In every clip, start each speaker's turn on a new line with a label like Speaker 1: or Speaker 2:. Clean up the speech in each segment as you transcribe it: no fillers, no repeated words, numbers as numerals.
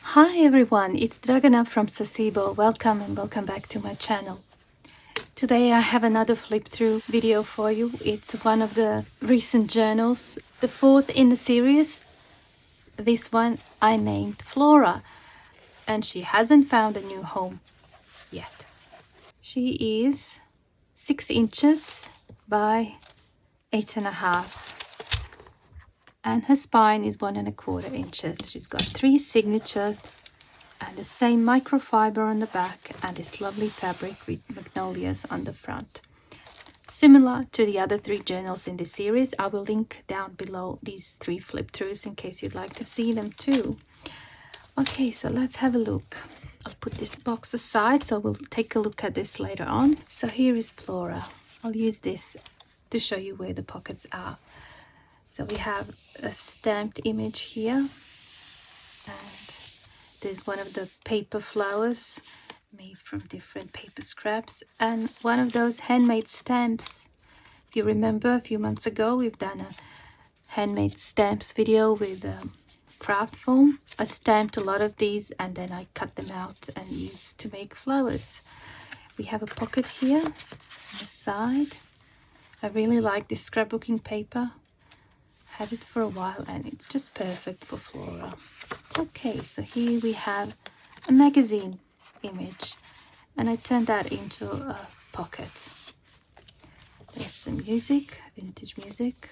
Speaker 1: Hi everyone, it's Dragana from Saacibo. Welcome and welcome back to my channel. Today I have another flip through video for you. It's one of the recent journals, the fourth in the series. This one I named Flora, and she hasn't found a new home yet. She is 6 inches by 8.5, and her spine is 1.25 inches. She's got 3 signatures and the same microfiber on the back and this lovely fabric with magnolias on the front. Similar to the other 3 journals in this series, I will link down below these 3 flip throughs in case you'd like to see them too. Okay, so let's have a look. I'll put this box aside so we'll take a look at this later on. So here is Flora. I'll use this to show you where the pockets are. So we have a stamped image here, and there's one of the paper flowers made from different paper scraps and one of those handmade stamps. If you remember, a few months ago we've done a handmade stamps video with craft foam. I stamped a lot of these and then I cut them out and used to make flowers. We have a pocket here on the side. I really like this scrapbooking paper. Had it for a while and it's just perfect for Flora. Okay, so here we have a magazine image and I turned that into a pocket. There's some music, vintage music.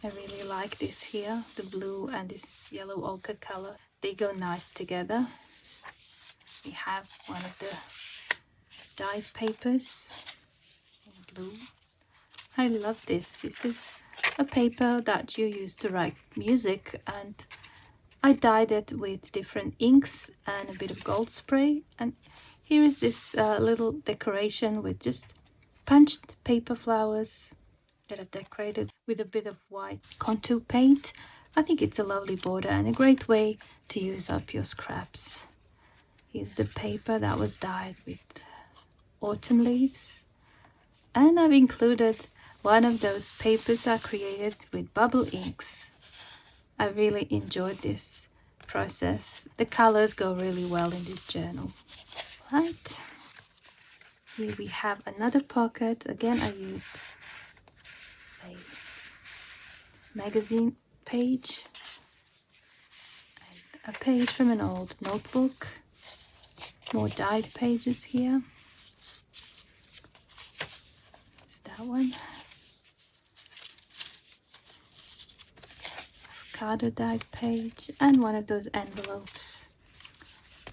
Speaker 1: I really like this here, the blue and this yellow ochre color. They go nice together. We have one of the dyed papers in blue. I love this. This is a paper that you use to write music, and I dyed it with different inks and a bit of gold spray. And here is this little decoration with just punched paper flowers that I've decorated with a bit of white contour paint. I think it's a lovely border and a great way to use up your scraps. Here's the paper that was dyed with autumn leaves. And I've included one of those papers I created with bubble inks. I really enjoyed this process. The colors go really well in this journal. Right. Here we have another pocket. Again, I used a magazine page and a page from an old notebook. More dyed pages here. It's that one. Avocado dyed page and one of those envelopes.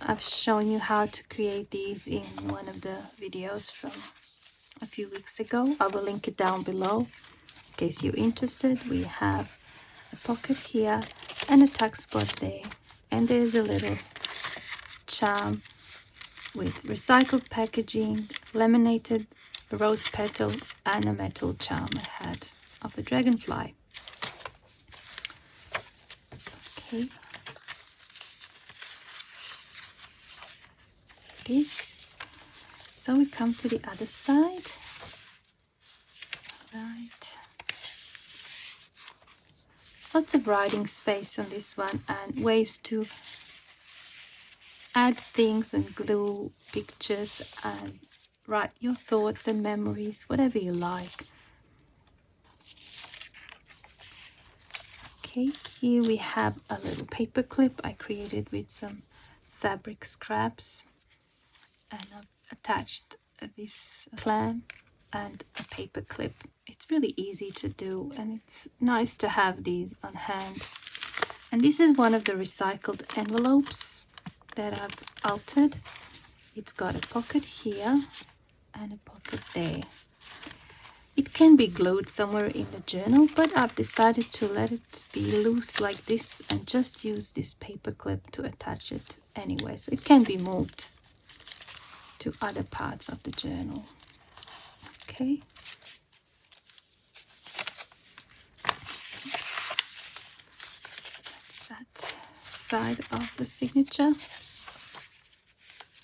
Speaker 1: I've shown you how to create these in one of the videos from a few weeks ago. I will link it down below in case you're interested. We have a pocket here and a tuck spot there, and there's a little charm with recycled packaging, laminated rose petal and a metal charm I had of a dragonfly. Okay. This. So we come to the other side. Right. Lots of writing space on this one and ways to add things and glue pictures and write your thoughts and memories, whatever you like. Okay, here we have a little paper clip I created with some fabric scraps, and I've attached this clamp and a paper clip. It's really easy to do and it's nice to have these on hand. And this is one of the recycled envelopes that I've altered. It's got a pocket here and a pocket there. It can be glued somewhere in the journal, but I've decided to let it be loose like this and just use this paper clip to attach it anyway, so it can be moved to other parts of the journal. Okay. That's that side of the signature.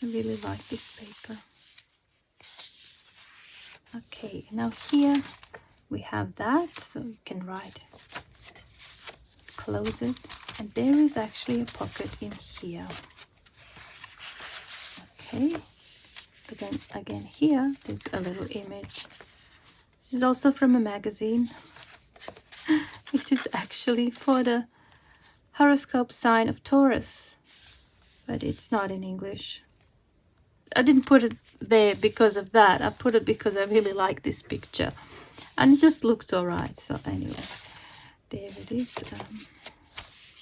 Speaker 1: I really like this paper. Okay, now here we have that, so you can write, close it, and there is actually a pocket in here. Okay, but then again here there's a little image. This is also from a magazine, which is actually for the horoscope sign of Taurus, but it's not in English. I didn't put it there because of that. I put it because I really like this picture, and it just looked alright. So anyway, there it is,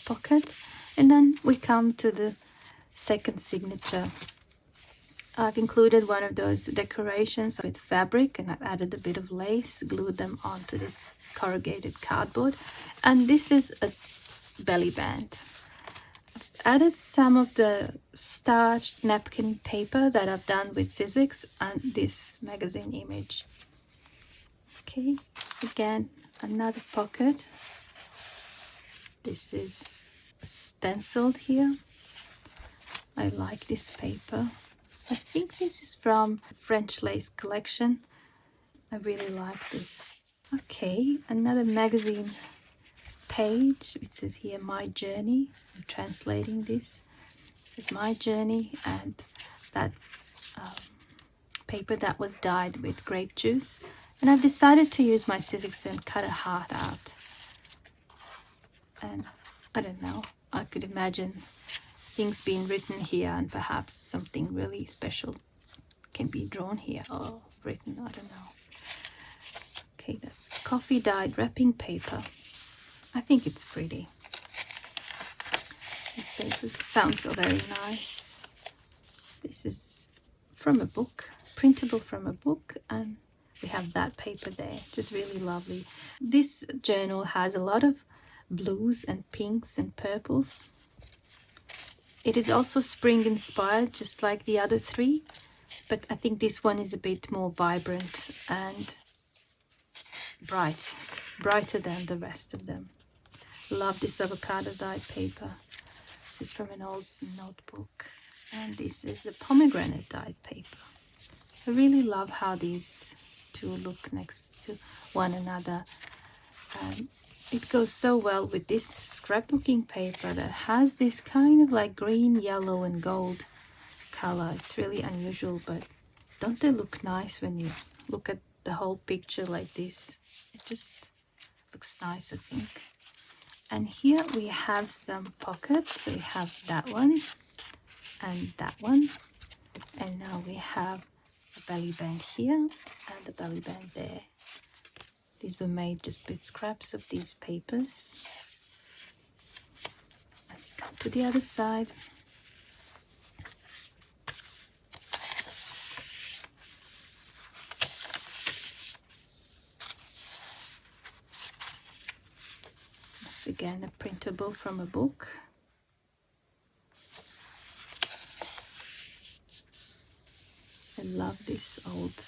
Speaker 1: pocket. And then we come to the second signature. I've included one of those decorations with fabric, and I've added a bit of lace, glued them onto this corrugated cardboard, and this is a belly band. I've added some of the starched napkin paper that I've done with Sizzix and this magazine image. Okay, again, another pocket. This is stenciled here. I like this paper. I think this is from French lace collection. I really like this. Okay, another magazine page. It says here my journey. I'm translating this. It says my journey, and that's paper that was dyed with grape juice. And I've decided to use my Sizzix and cut a heart out. And I don't know, I could imagine things being written here, and perhaps something really special can be drawn here or written, I don't know. Okay, that's coffee dyed wrapping paper. I think it's pretty. This paper sounds so very nice. This is from a book, printable from a book, and we have that paper there, just really lovely. This journal has a lot of blues and pinks and purples. It is also spring inspired, just like the other three, but I think this one is a bit more vibrant and brighter than the rest of them. Love this avocado dyed paper. This is from an old notebook, and this is the pomegranate dyed paper. I really love how these two look next to one another. It goes so well with this scrapbooking paper that has this kind of like green, yellow and gold color. It's really unusual, but don't they look nice when you look at the whole picture like this? It just looks nice, I think. And here we have some pockets. So we have that one and that one, and now we have a belly band here and a belly band there. These were made just with scraps of these papers. And we come to the other side. Again, a printable from a book. I love these old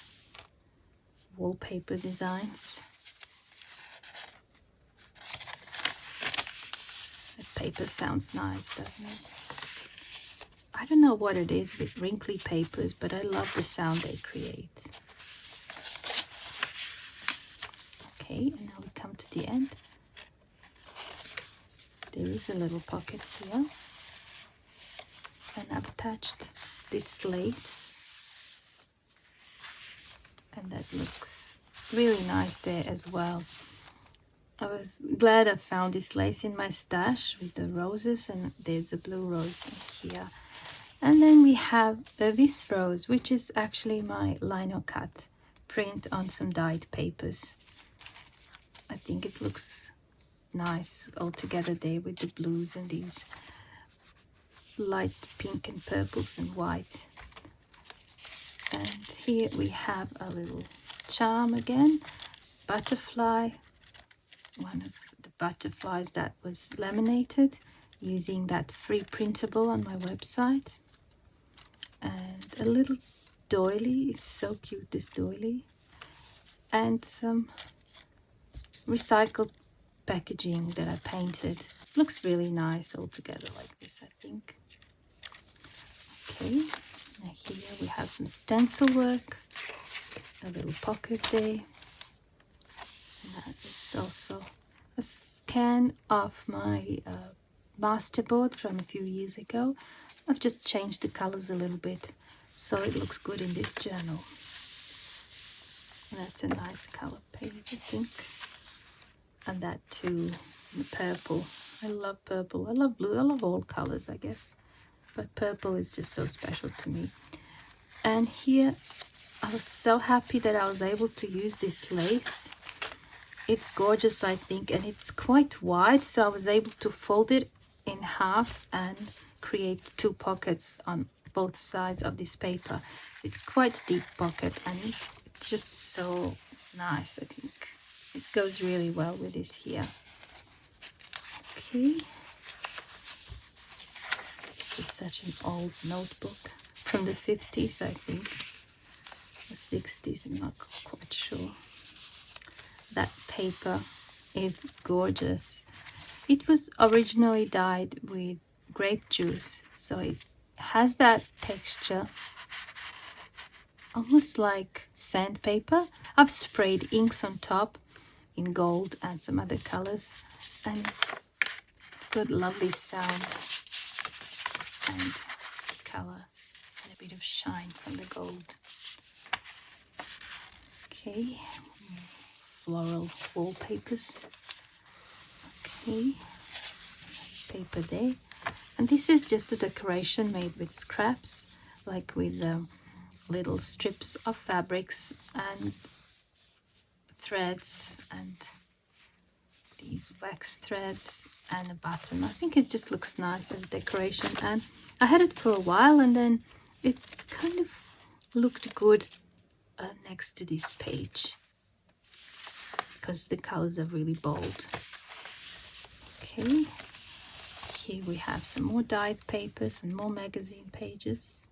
Speaker 1: wallpaper designs. The paper sounds nice, doesn't it? I don't know what it is with wrinkly papers, but I love the sound they create. Okay, and now we come to the end. There is a little pocket here, and I've attached this lace, and that looks really nice there as well. I was glad I found this lace in my stash with the roses, and there's a blue rose in here. And then we have this rose, which is actually my lino cut print on some dyed papers. I think it looks nice all together there with the blues and these light pink and purples and white. And here we have a little charm again, butterfly, one of the butterflies that was laminated using that free printable on my website. And a little doily, it's so cute, this doily, and some recycled packaging that I painted. Looks really nice all together like this, I think. Okay, now here we have some stencil work. a little pocket there. And that is also a scan of my masterboard from a few years ago. I've just changed the colors a little bit so it looks good in this journal. And that's a nice color page, I think. And that too, the purple. I love purple. I love blue. I love all colors, I guess. But purple is just so special to me. And here, I was so happy that I was able to use this lace. It's gorgeous, I think, and it's quite wide, so I was able to fold it in half and create 2 pockets on both sides of this paper. It's quite a deep pocket, and it's just so nice, I think. It goes really well with this here. Okay. This is such an old notebook from the 50s, I think. The 60s, I'm not quite sure. That paper is gorgeous. It was originally dyed with grape juice, so it has that texture almost like sandpaper. I've sprayed inks on top in gold and some other colors, and it's got lovely sound and color and a bit of shine from the gold. Okay, floral wallpapers. Okay, paper there. And this is just a decoration made with scraps, like with little strips of fabrics and threads and these wax threads and a button. I think it just looks nice as a decoration, and I had it for a while and then it kind of looked good next to this page because the colors are really bold. Okay, here we have some more dyed papers and more magazine pages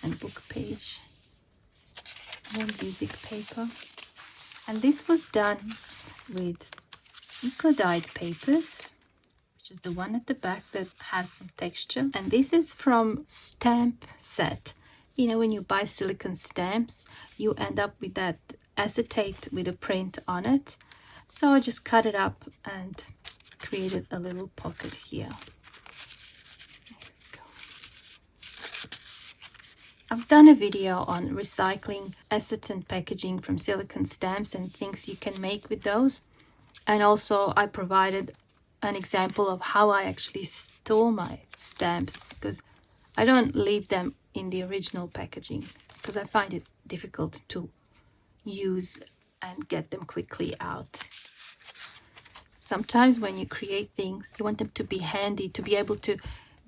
Speaker 1: and book page, more music paper. And this was done with eco-dyed papers, which is the one at the back that has some texture. And this is from stamp set. You know, when you buy silicone stamps, you end up with that acetate with a print on it. So I just cut it up and created a little pocket here. There we go. I've done a video on recycling acetate packaging from silicone stamps and things you can make with those. And also I provided an example of how I actually store my stamps, because I don't leave them in the original packaging because I find it difficult to use and get them quickly out. Sometimes when you create things, you want them to be handy, to be able to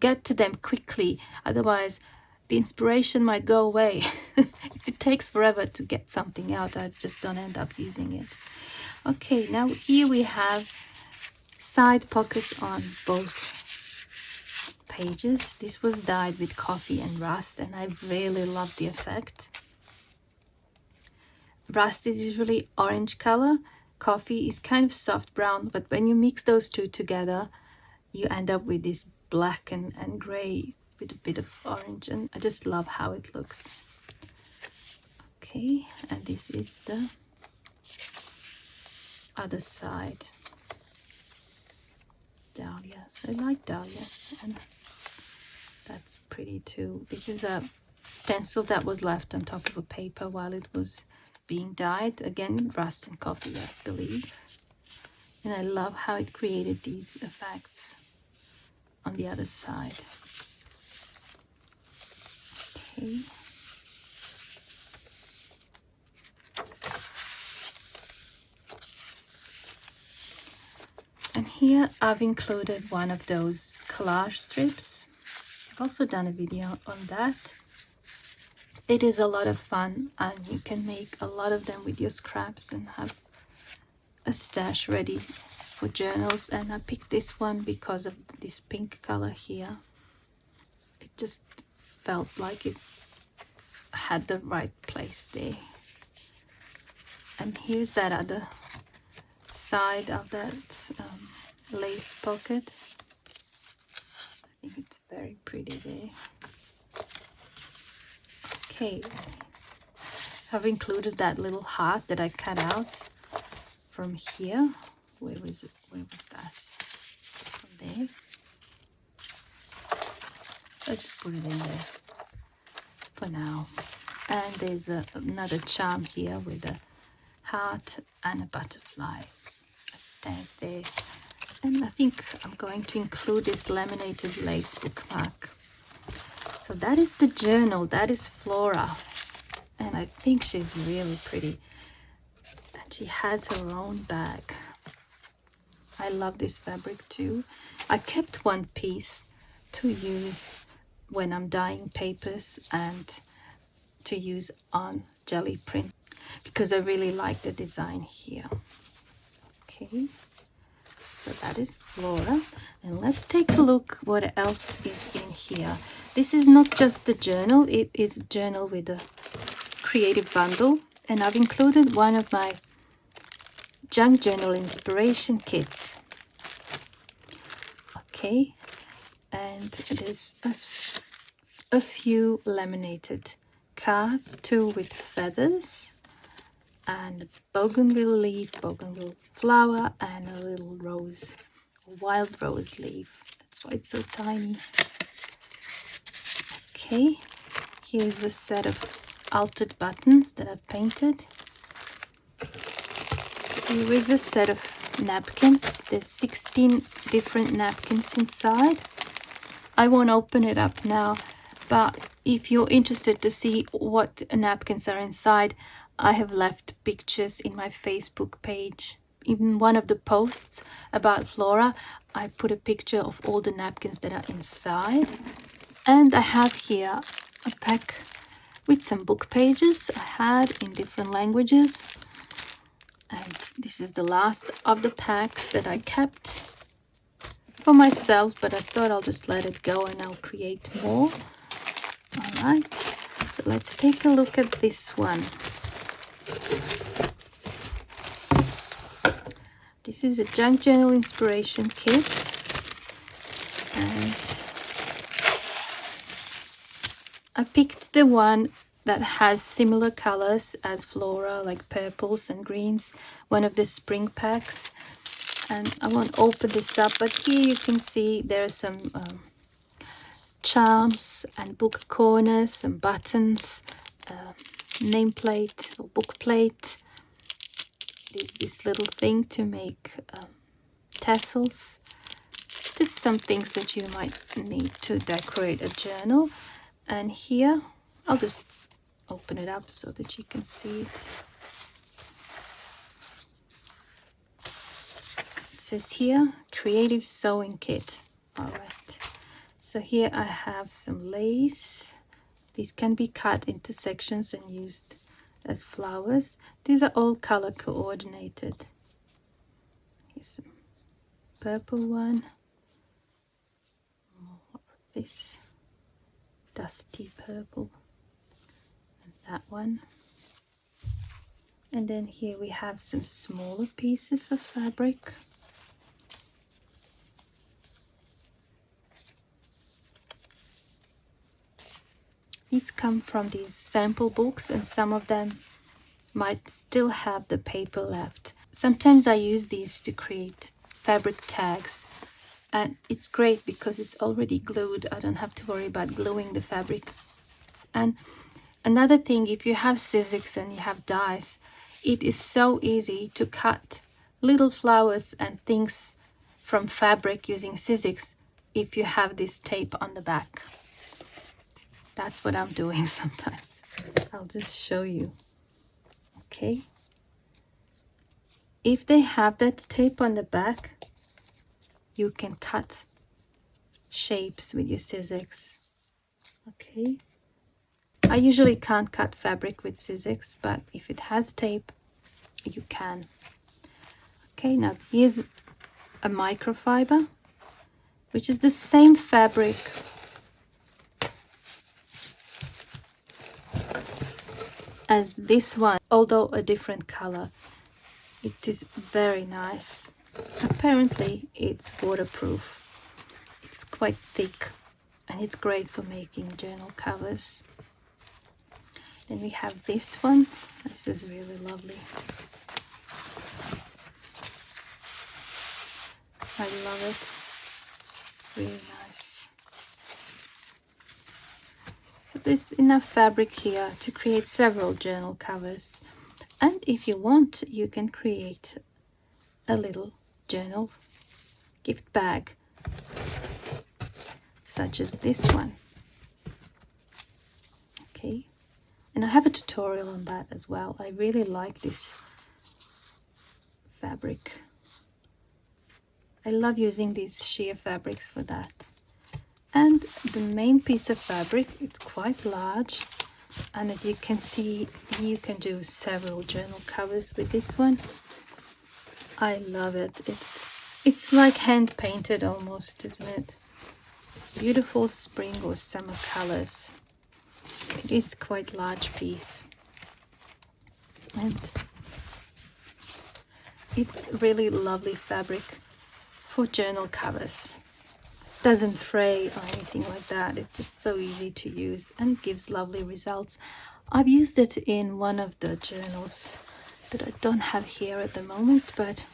Speaker 1: get to them quickly. Otherwise, the inspiration might go away. If it takes forever to get something out, I just don't end up using it. Okay, now here we have side pockets on both pages. This was dyed with coffee and rust, and I really love the effect. Rust is usually orange color. Coffee is kind of soft brown, but when you mix those two together, you end up with this black and gray with a bit of orange, and I just love how it looks. Okay, and this is the other side. Dahlias. I like dahlias, and that's pretty too. This is a stencil that was left on top of a paper while it was being dyed. Again, rust and coffee, I believe. And I love how it created these effects on the other side. Okay. And here I've included one of those collage strips. I've also done a video on that. It is a lot of fun, and you can make a lot of them with your scraps and have a stash ready for journals. And I picked this one because of this pink color here. It just felt like it had the right place there. And here's that other side of that lace pocket. I think it's very pretty there. Okay, I've included that little heart that I cut out from here. Where was it? Where was that? From there. I just put it in there for now. And there's another charm here with a heart and a butterfly, a stamp there. And I think I'm going to include this laminated lace bookmark. So that is the journal. That is Flora. And I think she's really pretty. And she has her own bag. I love this fabric too. I kept one piece to use when I'm dyeing papers and to use on jelly print because I really like the design here. Okay, so that is Flora. And let's take a look what else is in here. This is not just the journal, it is a journal with a creative bundle, and I've included one of my junk journal inspiration kits. Okay, and there's a few laminated cards, two with feathers and a bougainville leaf, bougainville flower, and a little rose, a wild rose leaf. That's why it's so tiny. Okay, here's a set of altered buttons that I've painted. Here is a set of napkins. There's 16 different napkins inside. I won't open it up now, but if you're interested to see what napkins are inside, I have left pictures in my Facebook page. In one of the posts about Flora, I put a picture of all the napkins that are inside. And I have here a pack with some book pages I had in different languages. And this is the last of the packs that I kept for myself, but I thought I'll just let it go and I'll create more. All right, so let's take a look at this one. This is a junk journal inspiration kit, and I picked the one that has similar colors as Flora, like purples and greens, one of the spring packs. And I won't open this up, but here you can see there are some charms and book corners, some buttons, nameplate or book plate. There's this little thing to make tassels. Just some things that you might need to decorate a journal. And here, I'll just open it up so that you can see it. It says here, Creative Sewing Kit. All right. So here I have some lace. These can be cut into sections and used as flowers. These are all color coordinated. Here's some purple one. More of this dusty purple. And that one. And then here we have some smaller pieces of fabric. These come from these sample books, and some of them might still have the paper left. Sometimes I use these to create fabric tags, and it's great because it's already glued. I don't have to worry about gluing the fabric. And another thing, if you have scissors and you have dies, it is so easy to cut little flowers and things from fabric using scissors if you have this tape on the back. That's what I'm doing sometimes. I'll just show you. Okay. If they have that tape on the back, you can cut shapes with your scissors. Okay. I usually can't cut fabric with scissors, but if it has tape, you can. Okay, now here's a microfiber, which is the same fabric as this one, although a different color. It is very nice. Apparently it's waterproof. It's quite thick and it's great for making journal covers. Then we have this one. This is really lovely. I love it. Really nice. So there's enough fabric here to create several journal covers. And if you want, you can create a little journal gift bag, such as this one. Okay, and I have a tutorial on that as well. I really like this fabric. I love using these sheer fabrics for that. And the main piece of fabric, it's quite large, and as you can see, you can do several journal covers with this one. I love it. It's like hand painted almost, isn't it? Beautiful spring or summer colors. It is quite large piece, and it's really lovely fabric for journal covers. Doesn't fray or anything like that. It's just so easy to use and gives lovely results. I've used it in one of the journals that I don't have here at the moment, but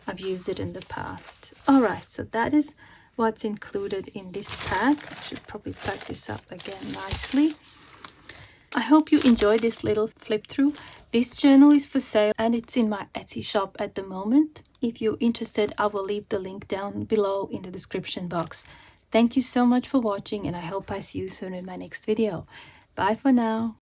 Speaker 1: I've used it in the past. Alright, so that is what's included in this pack. I should probably pack this up again nicely. I hope you enjoyed this little flip through. This journal is for sale and it's in my Etsy shop at the moment. If you're interested, I will leave the link down below in the description box. Thank you so much for watching, and I hope I see you soon in my next video. Bye for now.